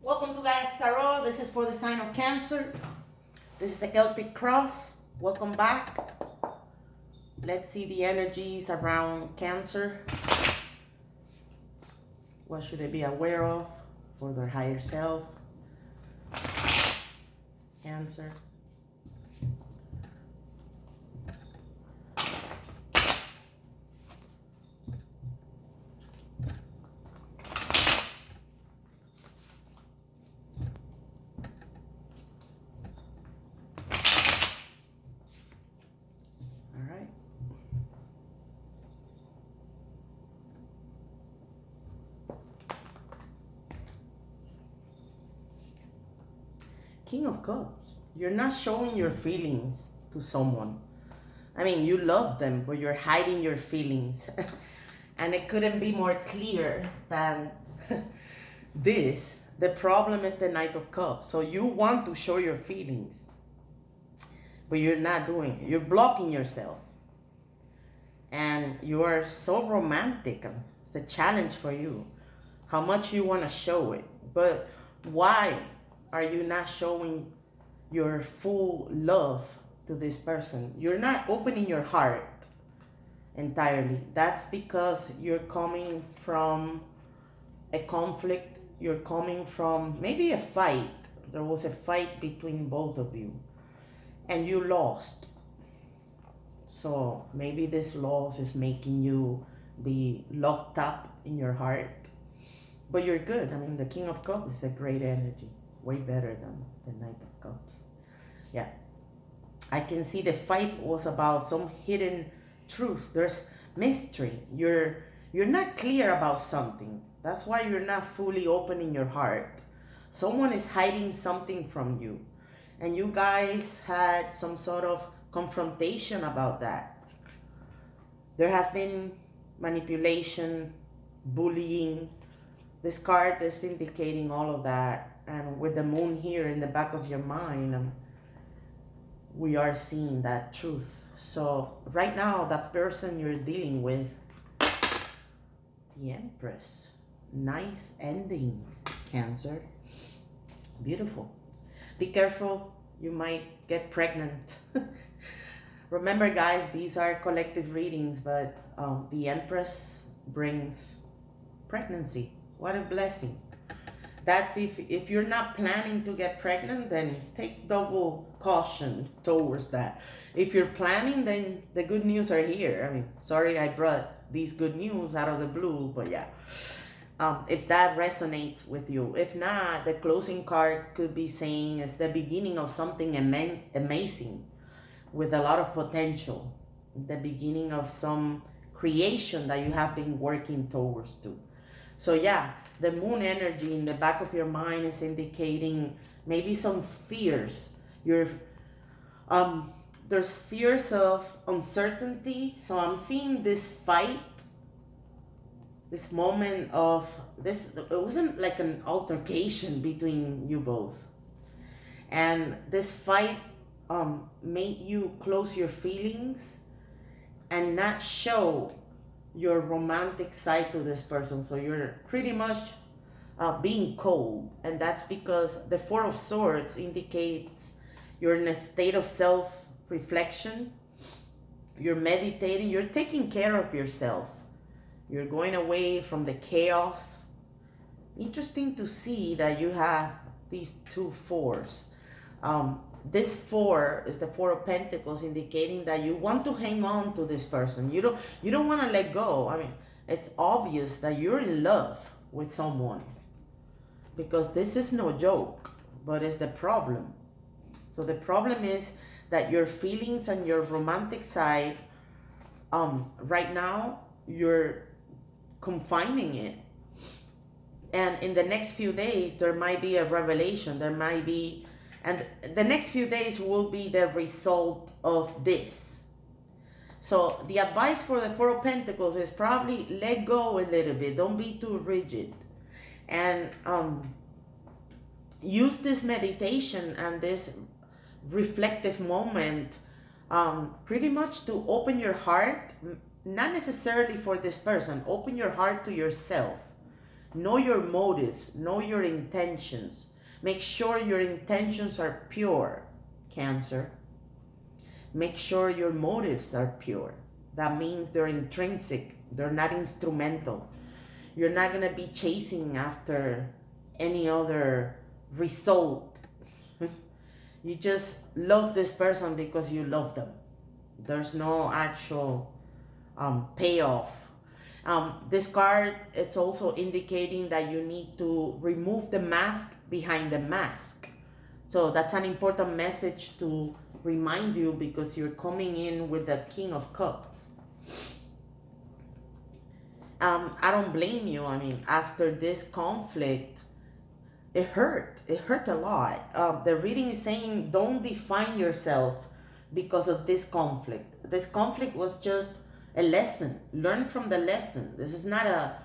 Welcome to Gaia's Tarot. This is for the sign of Cancer. This is a Celtic cross. Welcome back. Let's see the energies around Cancer. What should they be aware of for their higher self? Cancer. King of Cups. You're not showing your feelings to someone. I mean, you love them, but you're hiding your feelings. And it couldn't be more clear than this. The problem is the Knight of Cups. So you want to show your feelings, but you're not doing it. You're blocking yourself. And you are so romantic. It's a challenge for you. How much you want to show it. But why are you not showing your full love to this person? You're not opening your heart entirely. That's because you're coming from a conflict. You're coming from maybe a fight. There was a fight between both of you and you lost. So maybe this loss is making you be locked up in your heart. But you're good. I mean, the King of Cups is a great energy. Way better than the Knight of Cups. Yeah. I can see the fight was about some hidden truth. There's mystery. You're not clear about something. That's why you're not fully opening your heart. Someone is hiding something from you. And you guys had some sort of confrontation about that. There has been manipulation, bullying. This card is indicating all of that. And with the moon here in the back of your mind, we are seeing that truth. So right now, that person you're dealing with, the Empress. Nice ending, Cancer. Beautiful. Be careful, you might get pregnant. Remember guys, these are collective readings, but the Empress brings pregnancy. What a blessing. That's if you're not planning to get pregnant, then take double caution towards that. If you're planning, then the good news are here. I mean, sorry I brought these good news out of the blue, but yeah. If that resonates with you. If not, the closing card could be saying it's the beginning of something amazing with a lot of potential. The beginning of some creation that you have been working towards to. So yeah, the moon energy in the back of your mind is indicating maybe some fears. There's fears of uncertainty. So I'm seeing this fight, this moment of this. It wasn't like an altercation between you both, and this fight made you close your feelings and not show your romantic side to this person. So you're pretty much being cold, and that's because the Four of Swords indicates you're in a state of self-reflection. You're meditating. You're taking care of yourself. You're going away from the chaos. Interesting to see that you have these two fours. This four is the Four of Pentacles, indicating that you want to hang on to this person. You don't want to let go. I mean, it's obvious that you're in love with someone, because this is no joke, but it's the problem. So the problem is that your feelings and your romantic side, right now, you're confining it. And in the next few days, there might be a revelation. There might be, and the next few days will be the result of this. So the advice for the Four of Pentacles is probably let go a little bit. Don't be too rigid. And use this meditation and this reflective moment pretty much to open your heart, not necessarily for this person. Open your heart to yourself. Know your motives, know your intentions. Make sure your intentions are pure, Cancer. Make sure your motives are pure. That means they're intrinsic, they're not instrumental. You're not going to be chasing after any other result. You just love this person because you love them. There's no actual payoff. This card, it's also indicating that you need to remove the mask behind the mask. So that's an important message to remind you, because you're coming in with the King of Cups. I don't blame you. I mean, after this conflict, it hurt. It hurt a lot. The reading is saying don't define yourself because of this conflict. This conflict was just a lesson. Learn from the lesson. This is not a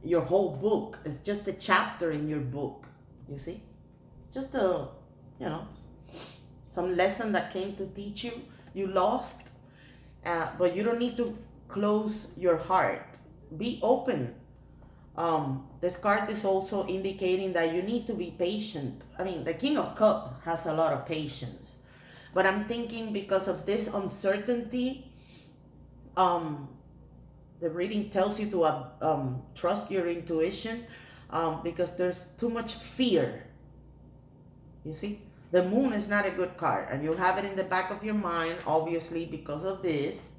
your whole book. It's just a chapter in your book. You see, just a some lesson that came to teach you. You lost, but you don't need to close your heart. Be open. This card is also indicating that you need to be patient. I mean, the King of Cups has a lot of patience, but I'm thinking because of this uncertainty, the reading tells you to trust your intuition, because there's too much fear. You see, the Moon is not a good card, and you have it in the back of your mind, obviously, because of this.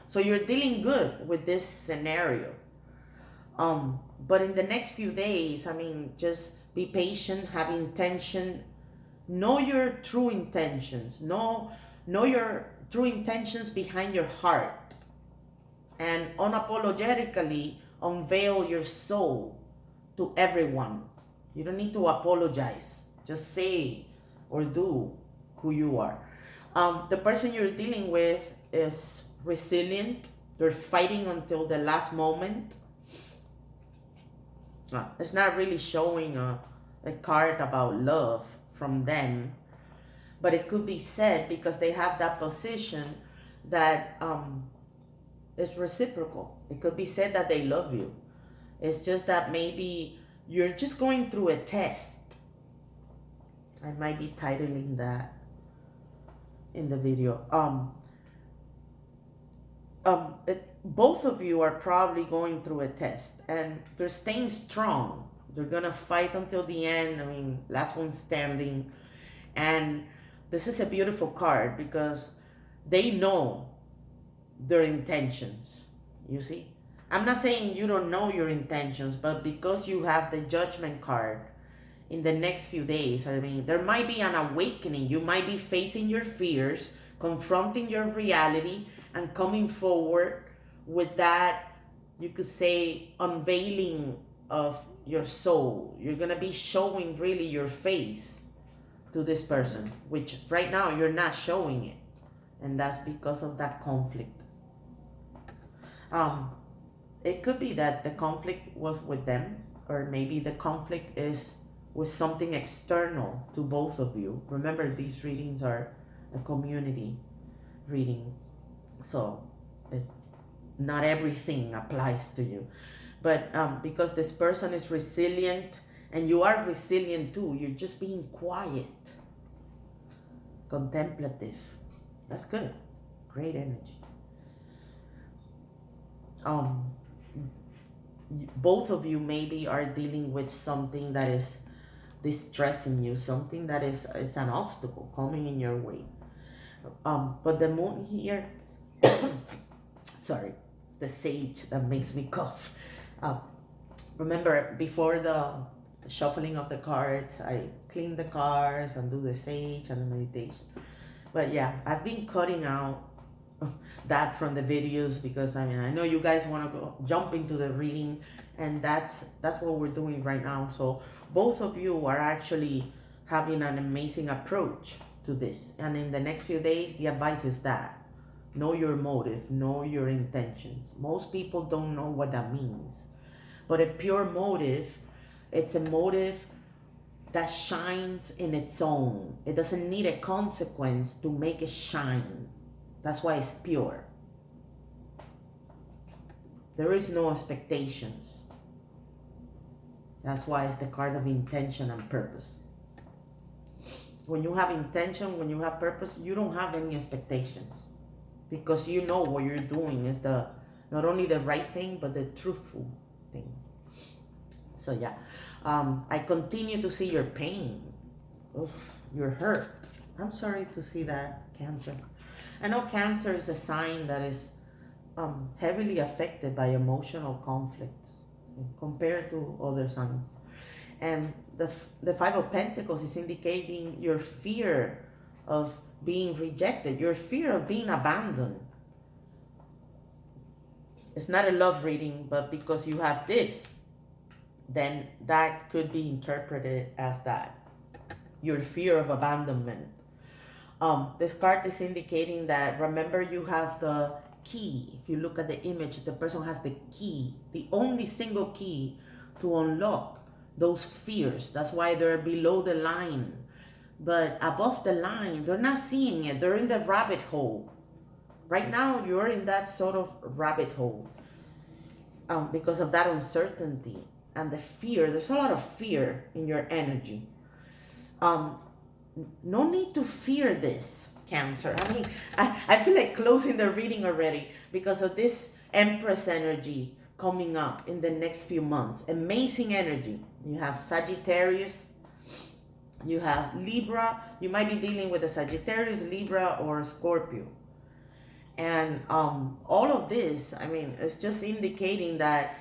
So you're dealing good with this scenario. But in the next few days, I mean, just be patient, have intention, know your true intentions, know your true intentions behind your heart, and unapologetically unveil your soul to everyone. You don't need to apologize. Just say or do who you are. The person you're dealing with is resilient. They're fighting until the last moment. It's not really showing a card about love from them, but it could be said, because they have that position, that it's reciprocal. It could be said that they love you. It's just that maybe you're just going through a test. I might be titling that in the video. Both of you are probably going through a test, and they're staying strong. They're gonna fight until the end. I mean, last one standing. And this is a beautiful card, because they know their intentions. You see, I'm not saying you don't know your intentions, but because you have the Judgment card, in the next few days, I mean, there might be an awakening. You might be facing your fears, confronting your reality, and coming forward with that, you could say, unveiling of your soul. You're going to be showing really your face to this person, which right now you're not showing it. And that's because of that conflict. It could be that the conflict was with them, or maybe the conflict is with something external to both of you. Remember, these readings are a community reading, so not everything applies to you. But because this person is resilient, and you are resilient too, you're just being quiet, contemplative. That's good. Great energy. Both of you maybe are dealing with something that is distressing you, something that is an obstacle coming in your way. But the Moon here, sorry, it's the sage that makes me cough. Remember, before the shuffling of the cards, I clean the cards and do the sage and the meditation. But yeah, I've been cutting out that from the videos, because I mean, I know you guys want to go jump into the reading, and that's what we're doing right now. So both of you are actually having an amazing approach to this, and in the next few days, the advice is that know your motive, know your intentions. Most people don't know what that means, but a pure motive, it's a motive that shines in its own. It doesn't need a consequence to make it shine. That's why it's pure. There is no expectations. That's why it's the card of intention and purpose. When you have intention, when you have purpose, you don't have any expectations, because you know what you're doing is the not only the right thing but the truthful thing. So yeah, I continue to see your pain. Oof, you're hurt. I'm sorry to see that, Cancer. I know Cancer is a sign that is heavily affected by emotional conflicts compared to other signs. And the Five of Pentacles is indicating your fear of being rejected, your fear of being abandoned. It's not a love reading, but because you have this, then that could be interpreted as that. Your fear of abandonment. This card is indicating that, remember, you have the key. If you look at the image, the person has the key, the only single key to unlock those fears. That's why they're below the line. But above the line, they're not seeing it. They're in the rabbit hole. Right now, you're in that sort of rabbit hole because of that uncertainty and the fear. There's a lot of fear in your energy. No need to fear this, Cancer. I mean, I feel like closing the reading already because of this Empress energy coming up in the next few months. Amazing energy. You have Sagittarius, you have Libra. You might be dealing with a Sagittarius, Libra, or Scorpio. And all of this, I mean, it's just indicating that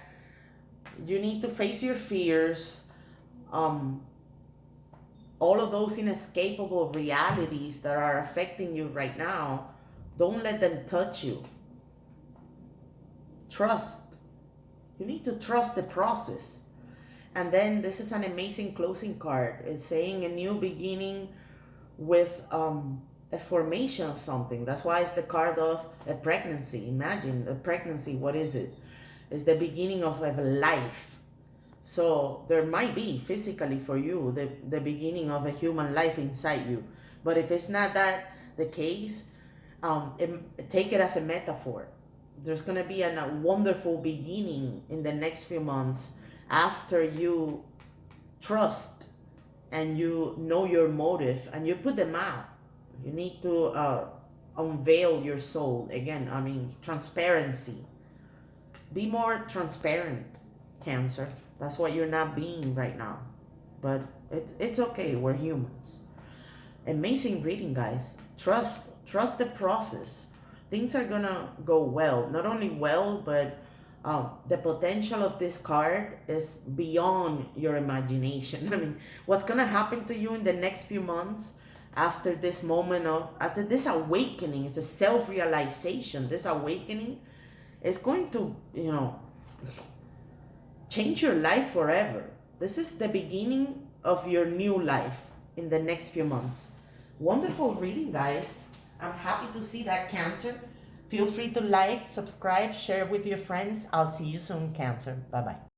you need to face your fears. All of those inescapable realities that are affecting you right now, don't let them touch you. Trust. You need to trust the process. And then this is an amazing closing card. It's saying a new beginning with a formation of something. That's why it's the card of a pregnancy. Imagine a pregnancy. What is it? It's the beginning of a life. So there might be physically for you the beginning of a human life inside you. But if it's not that the case, take it as a metaphor. There's going to be a wonderful beginning in the next few months after you trust and you know your motive and you put them out. You need to unveil your soul. Again, I mean, transparency. Be more transparent, Cancer. That's what you're not being right now. But it's okay. We're humans. Amazing reading, guys. Trust the process. Things are gonna go well. Not only well, but the potential of this card is beyond your imagination. I mean, what's gonna happen to you in the next few months after this moment after this awakening, it's a self-realization. This awakening is going to, change your life forever. This is the beginning of your new life in the next few months. Wonderful reading, guys. I'm happy to see that, Cancer. Feel free to like, subscribe, share with your friends. I'll see you soon, Cancer. Bye-bye.